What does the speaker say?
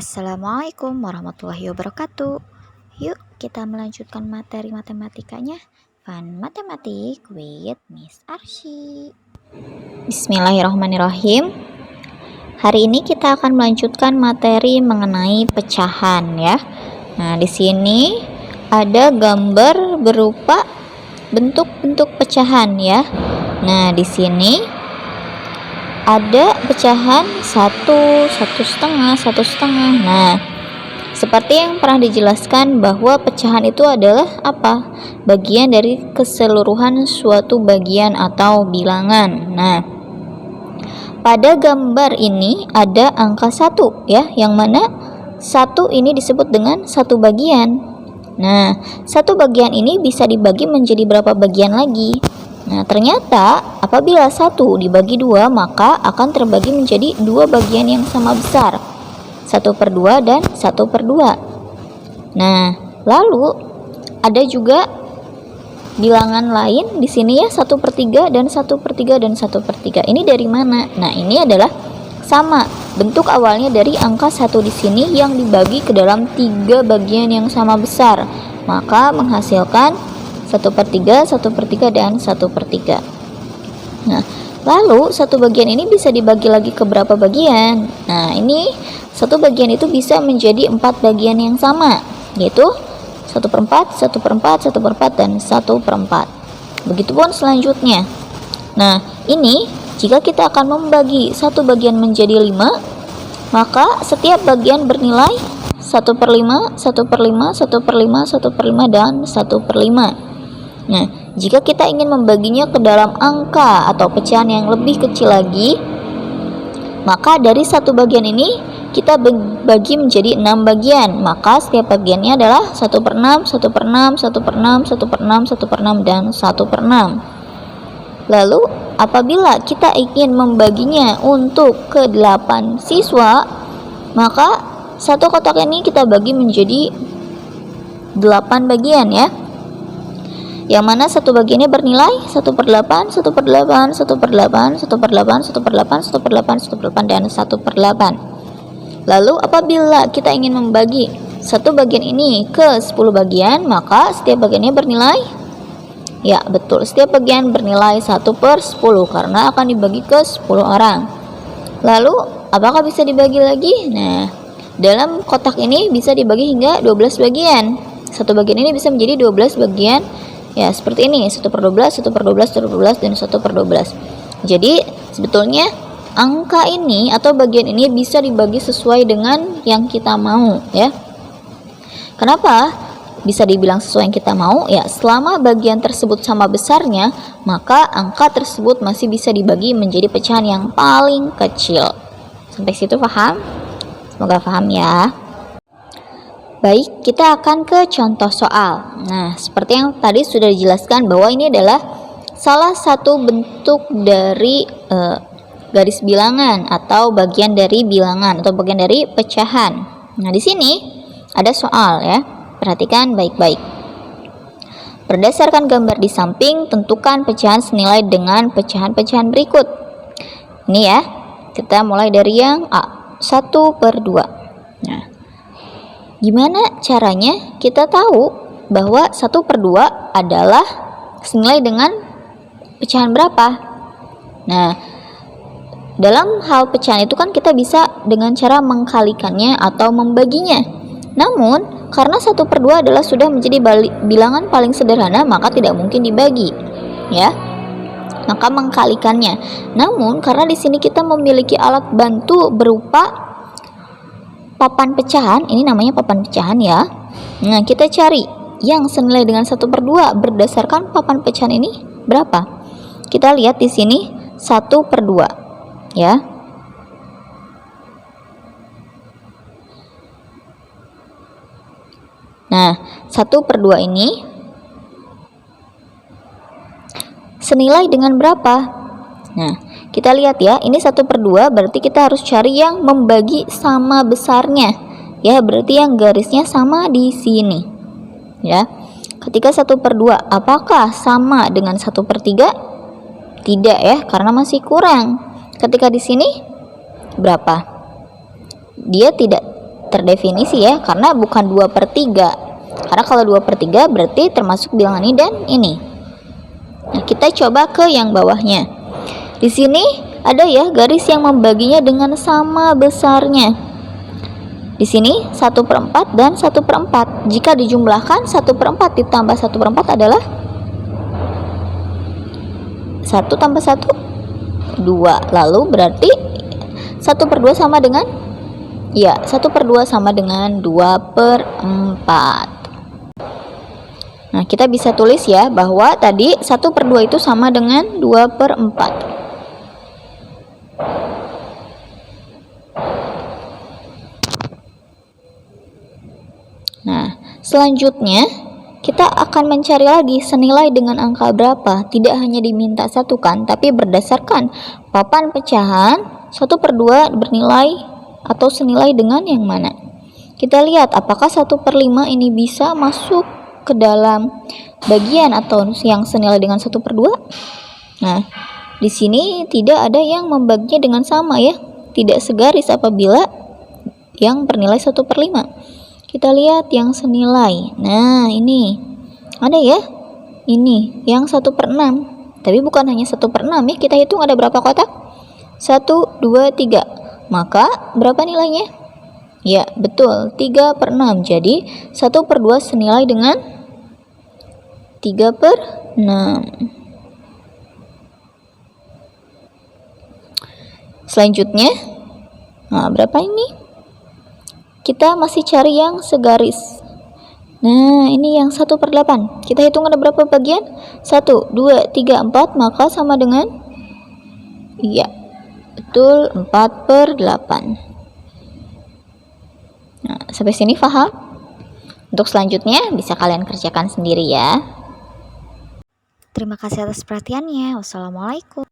Assalamualaikum warahmatullahi wabarakatuh. Yuk kita melanjutkan materi matematikanya. Fun Matematik with Miss Arsy. Bismillahirrahmanirrahim. Hari ini kita akan melanjutkan materi mengenai pecahan ya. Nah, di sini ada gambar berupa bentuk-bentuk pecahan ya. Nah, di sini ada pecahan satu setengah. Nah, seperti yang pernah dijelaskan bahwa pecahan itu adalah apa? Bagian dari keseluruhan suatu bagian atau bilangan. Nah, pada gambar ini ada angka 1 ya, yang mana 1 ini disebut dengan satu bagian. Nah, satu bagian ini bisa dibagi menjadi berapa bagian lagi? Nah, ternyata apabila 1 dibagi 2, maka akan terbagi menjadi 2 bagian yang sama besar, 1/2 dan 1/2. Nah, lalu ada juga bilangan lain di sini ya, 1/3 dan 1/3 dan 1/3. Ini dari mana? Nah, ini adalah sama, bentuk awalnya dari angka 1 di sini yang dibagi ke dalam 3 bagian yang sama besar, maka menghasilkan 1/3, 1/3 dan 1/3. Nah, lalu satu bagian ini bisa dibagi lagi ke berapa bagian? Nah, ini satu bagian itu bisa menjadi 4 bagian yang sama, yaitu 1/4, 1/4, 1/4 dan 1/4. Begitupun selanjutnya. Nah, ini jika kita akan membagi satu bagian menjadi 5, maka setiap bagian bernilai 1/5, 1/5, 1/5, 1/5 dan 1/5. Nah, jika kita ingin membaginya ke dalam angka atau pecahan yang lebih kecil lagi, maka dari satu bagian ini kita bagi menjadi 6 bagian. Maka setiap bagiannya adalah 1/6, 1/6, 1/6, 1/6, 1/6 dan 1/6. Lalu apabila kita ingin membaginya untuk ke 8 siswa, maka satu kotak ini kita bagi menjadi 8 bagian ya, yang mana satu bagiannya bernilai 1/8, 1/8, 1/8, 1/8, 1/8, 1/8, 1/8 dan 1/8. Lalu apabila kita ingin membagi satu bagian ini ke 10 bagian, maka setiap bagiannya bernilai, ya betul, setiap bagian bernilai 1/10 karena akan dibagi ke 10 orang. Lalu apakah bisa dibagi lagi? Nah, dalam kotak ini bisa dibagi hingga 12 bagian. Satu bagian ini bisa menjadi 12 bagian ya, seperti ini, 1/12, 1/12, 1/12 dan 1/12. Jadi sebetulnya angka ini atau bagian ini bisa dibagi sesuai dengan yang kita mau ya. Kenapa bisa dibilang sesuai yang kita mau? Ya, selama bagian tersebut sama besarnya, maka angka tersebut masih bisa dibagi menjadi pecahan yang paling kecil. Sampai situ paham? Semoga paham ya. Baik, kita akan ke contoh soal. Nah, seperti yang tadi sudah dijelaskan bahwa ini adalah salah satu bentuk dari garis bilangan atau bagian dari bilangan atau bagian dari pecahan. Nah, di sini ada soal ya. Perhatikan baik-baik. Berdasarkan gambar di samping, tentukan pecahan senilai dengan pecahan-pecahan berikut. Ini ya. Kita mulai dari yang A, 1/2. Nah, gimana caranya kita tahu bahwa 1/2 adalah senilai dengan pecahan berapa? Nah, dalam hal pecahan itu kan kita bisa dengan cara mengkalikannya atau membaginya. Namun, karena 1/2 adalah sudah menjadi bilangan paling sederhana, maka tidak mungkin dibagi. Ya. Maka mengkalikannya. Namun, karena di sini kita memiliki alat bantu berupa papan pecahan, ini namanya papan pecahan ya. Nah, kita cari yang senilai dengan 1/2 berdasarkan papan pecahan ini berapa. Kita lihat di sini 1/2 ya. Nah, 1/2 ini senilai dengan berapa? Nah, kita lihat ya, ini 1/2 berarti kita harus cari yang membagi sama besarnya. Ya, berarti yang garisnya sama di sini. Ya. Ketika 1/2 apakah sama dengan 1/3? Tidak ya, karena masih kurang. Ketika di sini berapa? Dia tidak terdefinisi ya, karena bukan 2/3. Karena kalau 2/3 berarti termasuk bilangan ini dan ini. Nah, kita coba ke yang bawahnya. Di sini ada ya garis yang membaginya dengan sama besarnya. Di sini 1/4 dan 1/4. Jika dijumlahkan 1/4 ditambah 1/4 adalah 1 tambah 1 2. Lalu berarti 1/2 sama dengan, ya, 1/2 sama dengan 2/4. Nah, kita bisa tulis ya bahwa tadi 1/2 itu sama dengan 2/4. Nah, selanjutnya kita akan mencari lagi senilai dengan angka berapa. Tidak hanya diminta satu kan, tapi berdasarkan papan pecahan 1/2 bernilai atau senilai dengan yang mana. Kita lihat apakah 1/5 ini bisa masuk ke dalam bagian atau yang senilai dengan 1/2. Nah, di sini tidak ada yang membaginya dengan sama ya, tidak segaris apabila yang bernilai 1/5. Kita lihat yang senilai. Nah, ini ada ya, ini yang 1/6. Tapi bukan hanya 1/6 ya, kita hitung ada berapa kotak? 1, 2, 3. Maka berapa nilainya? Ya, betul, 3/6. Jadi 1/2 senilai dengan 3/6. Selanjutnya, nah, berapa ini? Kita masih cari yang segaris. Nah, ini yang 1/8. Kita hitung ada berapa bagian? 1, 2, 3, 4. Maka sama dengan, iya, betul, 4/8. Nah, sampai sini paham? Untuk selanjutnya bisa kalian kerjakan sendiri ya. Terima kasih atas perhatiannya. Wassalamualaikum.